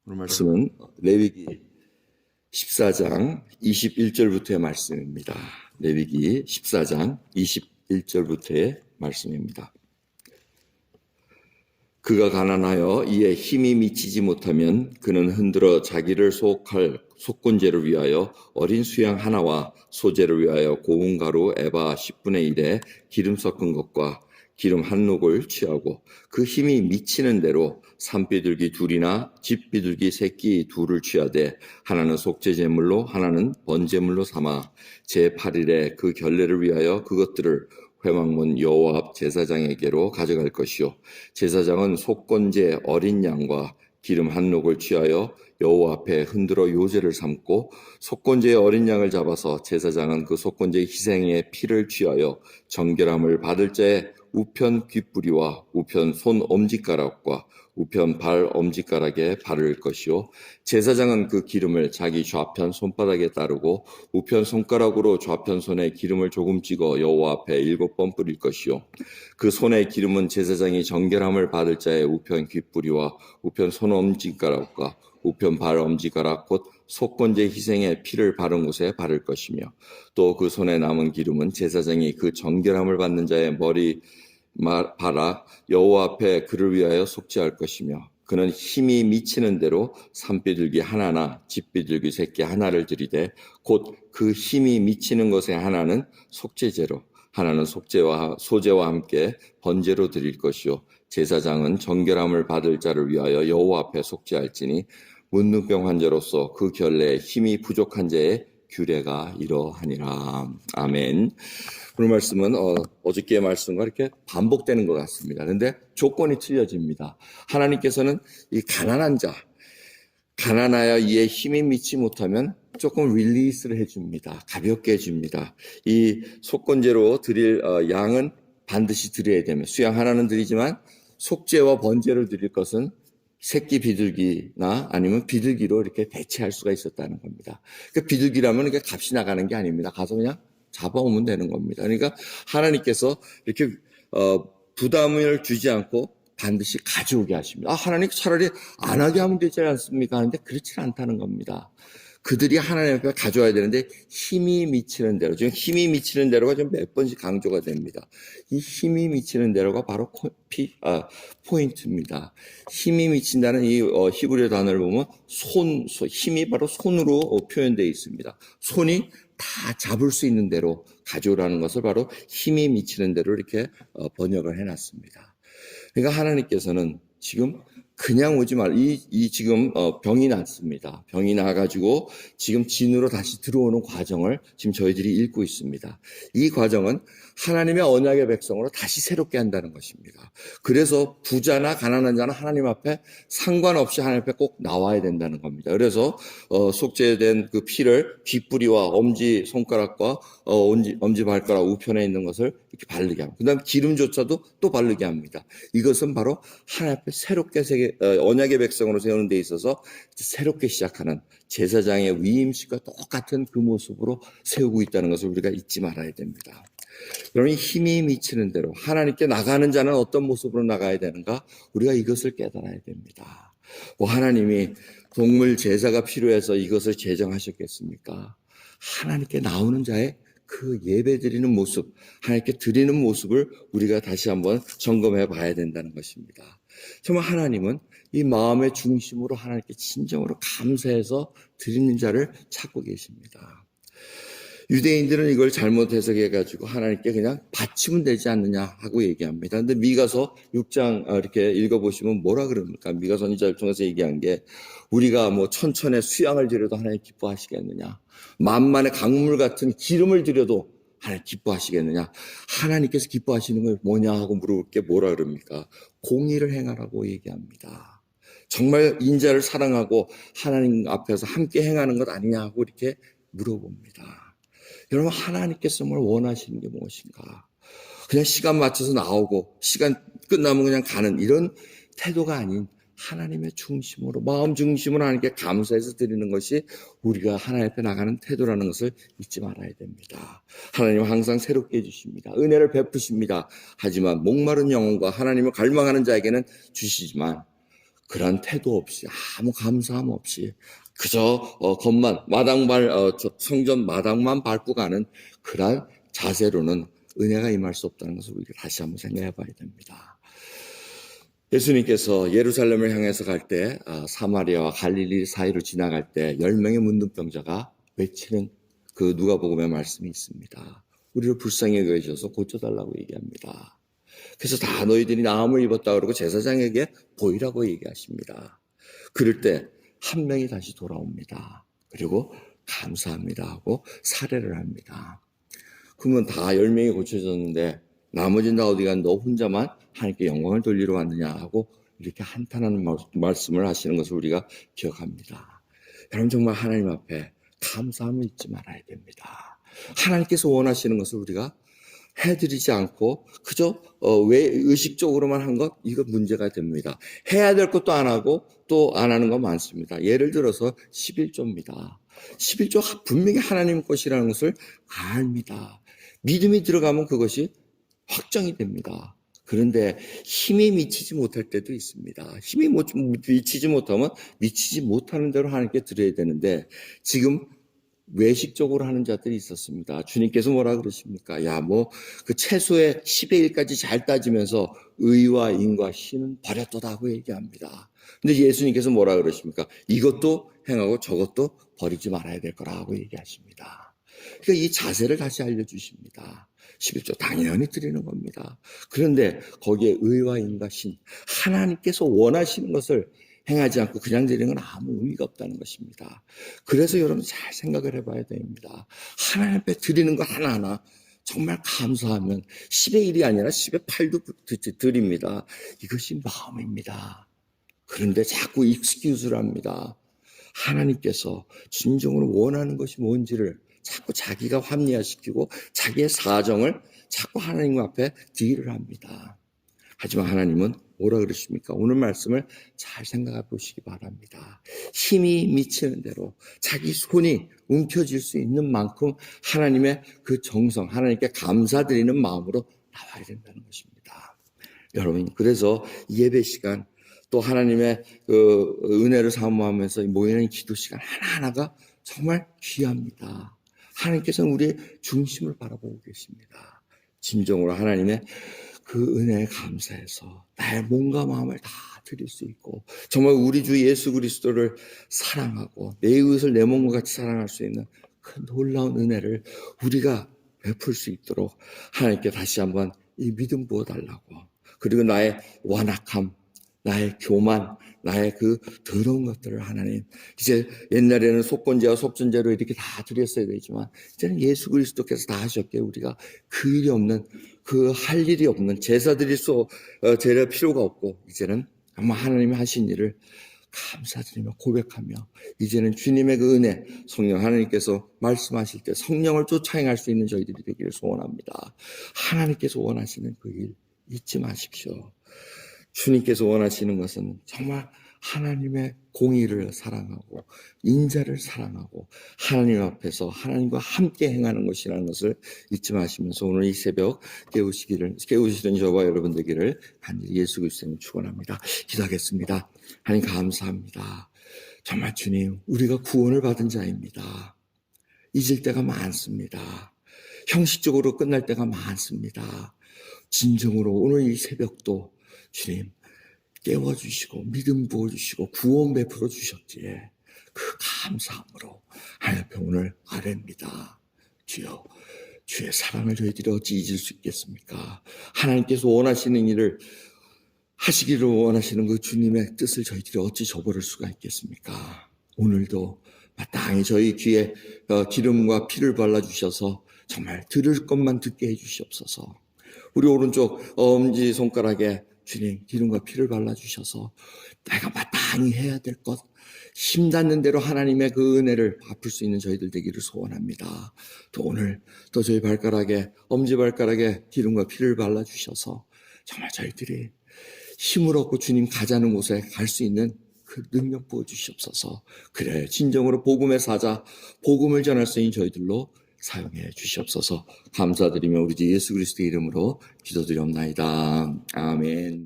오늘 말씀은 레위기 14장 21절부터의 말씀입니다. 레위기 14장 21절부터의 말씀입니다. 그가 가난하여 이에 힘이 미치지 못하면 그는 흔들어 자기를 소혹할 속건제를 위하여 어린 수양 하나와 소제를 위하여 고운 가루 에바 10분의 1에 기름 섞은 것과 기름 한 녹을 취하고 그 힘이 미치는 대로 산비둘기 둘이나 집비둘기 새끼 둘을 취하되 하나는 속죄제물로 하나는 번제물로 삼아 제8일에 그 결례를 위하여 그것들을 회막문 여호와 앞 제사장에게로 가져갈 것이요 제사장은 속건제 어린 양과 기름 한 녹을 취하여 여호와 앞에 흔들어 요제를 삼고 속건제의 어린 양을 잡아서 제사장은 그 속건제의 희생의 피를 취하여 정결함을 받을 자의 우편 귓뿌리와 우편 손 엄지가락과 우편 발 엄지가락에 바를 것이요 제사장은 그 기름을 자기 좌편 손바닥에 따르고 우편 손가락으로 좌편 손에 기름을 조금 찍어 여호와 앞에 7번 뿌릴 것이요 그 손의 기름은 제사장이 정결함을 받을 자의 우편 귓뿌리와 우편 손 엄지가락과 우편 발 엄지가락 곧 속건제 희생의 피를 바른 곳에 바를 것이며 또 그 손에 남은 기름은 제사장이 그 정결함을 받는 자의 머리 바라 여호와 앞에 그를 위하여 속죄할 것이며 그는 힘이 미치는 대로 산비둘기 하나나 집비둘기 새끼 하나를 드리되 곧 그 힘이 미치는 것의 하나는 속죄제로 하나는 소제와 함께 번제로 드릴 것이요 제사장은 정결함을 받을 자를 위하여 여호와 앞에 속죄할지니 문둥병 환자로서 그 결례에 힘이 부족한 자의 규례가 이러하니라. 아멘. 오늘 말씀은 어저께의 말씀과 이렇게 반복되는 것 같습니다. 그런데 조건이 틀려집니다. 하나님께서는 이 가난한 자, 가난하여 이에 힘이 미치 못하면 조금 릴리스를 해줍니다. 가볍게 해줍니다. 이 속건제로 드릴 양은 반드시 드려야 되며 수양 하나는 드리지만 속죄와 번제를 드릴 것은 새끼 비둘기나 아니면 비둘기로 이렇게 대체할 수가 있었다는 겁니다. 그러니까 비둘기라면 이게 값이 나가는 게 아닙니다. 가서 그냥 잡아오면 되는 겁니다. 그러니까 하나님께서 이렇게 부담을 주지 않고 반드시 가져오게 하십니다. 하나님 차라리 안 하게 하면 되지 않습니까? 하는데 그렇지 않다는 겁니다. 그들이 하나님 앞에 가져와야 되는데 힘이 미치는 대로, 지금 힘이 미치는 대로가 좀 몇 번씩 강조가 됩니다. 이 힘이 미치는 대로가 바로 포인트입니다. 힘이 미친다는 이 히브리어 단어를 보면 힘이 바로 손으로 표현되어 있습니다. 손이 다 잡을 수 있는 대로 가져오라는 것을 바로 힘이 미치는 대로 이렇게 번역을 해놨습니다. 그러니까 하나님께서는 지금 그냥 오지 지금 병이 났습니다. 병이 나가지고 지금 진으로 다시 들어오는 과정을 지금 저희들이 읽고 있습니다. 이 과정은 하나님의 언약의 백성으로 다시 새롭게 한다는 것입니다. 그래서 부자나 가난한 자는 하나님 앞에 상관없이 하나님 앞에 꼭 나와야 된다는 겁니다. 그래서 속죄된 그 피를 귓뿌리와 엄지 손가락과 엄지 발가락 우편에 있는 것을 이렇게 바르게 합니다. 그다음 기름조차도 또 바르게 합니다. 이것은 바로 하나님 앞에 새롭게 언약의 백성으로 세우는 데 있어서 새롭게 시작하는 제사장의 위임식과 똑같은 그 모습으로 세우고 있다는 것을 우리가 잊지 말아야 됩니다. 여러분, 힘이 미치는 대로 하나님께 나가는 자는 어떤 모습으로 나가야 되는가? 우리가 이것을 깨달아야 됩니다. 하나님이 동물 제사가 필요해서 이것을 제정하셨겠습니까? 하나님께 나오는 자의 그 예배 드리는 모습, 하나님께 드리는 모습을 우리가 다시 한번 점검해 봐야 된다는 것입니다. 정말 하나님은 이 마음의 중심으로 하나님께 진정으로 감사해서 드리는 자를 찾고 계십니다. 유대인들은 이걸 잘못 해석해가지고 하나님께 그냥 바치면 되지 않느냐 하고 얘기합니다. 근데 미가서 6장 이렇게 읽어보시면 뭐라 그럽니까? 미가서 2절 통해서 얘기한 게 우리가 뭐 천천의 수양을 드려도 하나님 기뻐하시겠느냐? 만만의 강물 같은 기름을 드려도 하나님 기뻐하시겠느냐? 하나님께서 기뻐하시는 건 뭐냐 하고 물어볼 게 뭐라 그럽니까? 공의를 행하라고 얘기합니다. 정말 인자를 사랑하고 하나님 앞에서 함께 행하는 것 아니냐 하고 이렇게 물어봅니다. 여러분, 하나님께서 정말 원하시는 게 무엇인가? 그냥 시간 맞춰서 나오고 시간 끝나면 그냥 가는 이런 태도가 아닌 하나님의 중심으로, 마음 중심으로 하나님께 감사해서 드리는 것이 우리가 하나님 앞에 나가는 태도라는 것을 잊지 말아야 됩니다. 하나님은 항상 새롭게 해주십니다. 은혜를 베푸십니다. 하지만 목마른 영혼과 하나님을 갈망하는 자에게는 주시지만 그런 태도 없이, 아무 감사함 없이 그저 겉만 성전 마당만 밟고 가는 그러한 자세로는 은혜가 임할 수 없다는 것을 우리가 다시 한번 생각해 봐야 됩니다. 예수님께서 예루살렘을 향해서 갈 때 사마리아와 갈릴리 사이로 지나갈 때 10명의 문둥병자가 외치는 그 누가복음의 말씀이 있습니다. 우리를 불쌍히 여겨주셔서 고쳐달라고 얘기합니다. 그래서 다 너희들이 나음을 입었다 그러고 제사장에게 보이라고 얘기하십니다. 그럴 때 한 명이 다시 돌아옵니다. 그리고 감사합니다 하고 사례를 합니다. 그러면 다 10명이 고쳐졌는데 나머지는 다 어디 간 너 혼자만 하나님께 영광을 돌리러 왔느냐 하고 이렇게 한탄하는 말씀을 하시는 것을 우리가 기억합니다. 여러분 정말 하나님 앞에 감사함을 잊지 말아야 됩니다. 하나님께서 원하시는 것을 우리가 해드리지 않고 그저 왜 의식적으로만 한 것 이거 문제가 됩니다. 해야 될 것도 안 하고 또 안 하는 거 많습니다. 예를 들어서 11조입니다. 11조 분명히 하나님 것이라는 것을 압니다. 믿음이 들어가면 그것이 확정이 됩니다. 그런데 힘이 미치지 못할 때도 있습니다. 힘이 미치지 못하면 미치지 못하는 대로 하나님께 드려야 되는데 지금 외식적으로 하는 자들이 있었습니다. 주님께서 뭐라 그러십니까? 야, 그 채소의 10의 1까지 잘 따지면서 의와 인과 신은 버렸도다고 얘기합니다. 근데 예수님께서 뭐라 그러십니까? 이것도 행하고 저것도 버리지 말아야 될 거라고 얘기하십니다. 그러니까 이 자세를 다시 알려주십니다. 11조 당연히 드리는 겁니다. 그런데 거기에 의와 인과 신, 하나님께서 원하시는 것을 행하지 않고 그냥 드리는 건 아무 의미가 없다는 것입니다. 그래서 여러분 잘 생각을 해봐야 됩니다. 하나님 앞에 드리는 거 하나하나 정말 감사하면 10의 1이 아니라 10의 8도 드립니다. 이것이 마음입니다. 그런데 자꾸 익스큐즈를 합니다. 하나님께서 진정으로 원하는 것이 뭔지를 자꾸 자기가 합리화시키고 자기의 사정을 자꾸 하나님 앞에 딜을 합니다. 하지만 하나님은 뭐라 그러십니까? 오늘 말씀을 잘 생각해 보시기 바랍니다. 힘이 미치는 대로 자기 손이 움켜쥘 수 있는 만큼 하나님의 그 정성, 하나님께 감사드리는 마음으로 나와야 된다는 것입니다. 여러분, 그래서 예배 시간 또 하나님의 그 은혜를 사모하면서 모이는 기도 시간 하나하나가 정말 귀합니다. 하나님께서는 우리의 중심을 바라보고 계십니다. 진정으로 하나님의 그 은혜에 감사해서 나의 몸과 마음을 다 드릴 수 있고 정말 우리 주 예수 그리스도를 사랑하고 내 이웃을 내 몸과 같이 사랑할 수 있는 그 놀라운 은혜를 우리가 베풀 수 있도록 하나님께 다시 한번 이 믿음 부어달라고, 그리고 나의 완악함, 나의 교만, 나의 그 더러운 것들을 하나님, 이제 옛날에는 속건제와 속전제로 이렇게 다 드렸어야 되지만 이제는 예수 그리스도께서 다 하셨기에 우리가 그 일이 없는, 그 할 일이 없는 제사 드릴 제사 필요가 없고 이제는 아마 하나님이 하신 일을 감사드리며 고백하며 이제는 주님의 그 은혜, 성령 하나님께서 말씀하실 때 성령을 쫓아 행할 수 있는 저희들이 되기를 소원합니다. 하나님께서 원하시는 그 일 잊지 마십시오. 주님께서 원하시는 것은 정말 하나님의 공의를 사랑하고 인자를 사랑하고 하나님 앞에서 하나님과 함께 행하는 것이라는 것을 잊지 마시면서 오늘 이 새벽 깨우시는 저와 여러분 되기를 간절히 예수 그리스도님 축원합니다. 기도하겠습니다. 하나님 감사합니다. 정말 주님, 우리가 구원을 받은 자입니다. 잊을 때가 많습니다. 형식적으로 끝날 때가 많습니다. 진정으로 오늘 이 새벽도 주님 깨워주시고 믿음 부어주시고 구원 베풀어 주셨기에 그 감사함으로 하나님 앞에 오늘 아뢰입니다. 주여, 주의 사랑을 저희들이 어찌 잊을 수 있겠습니까? 하나님께서 원하시는 일을 하시기를 원하시는 그 주님의 뜻을 저희들이 어찌 저버릴 수가 있겠습니까? 오늘도 마땅히 저희 귀에 기름과 피를 발라주셔서 정말 들을 것만 듣게 해주시옵소서. 우리 오른쪽 엄지손가락에 주님 기름과 피를 발라주셔서 내가 마땅히 해야 될 것, 힘 닿는 대로 하나님의 그 은혜를 베풀 수 있는 저희들 되기를 소원합니다. 또 오늘 또 저희 발가락에, 엄지발가락에 기름과 피를 발라주셔서 정말 저희들이 힘을 얻고 주님 가자는 곳에 갈 수 있는 그 능력 부어주시옵소서. 그래 진정으로 복음의 사자, 복음을 전할 수 있는 저희들로 사용해 주시옵소서. 감사드리며 우리 주 예수 그리스도의 이름으로 기도드리옵나이다. 아멘.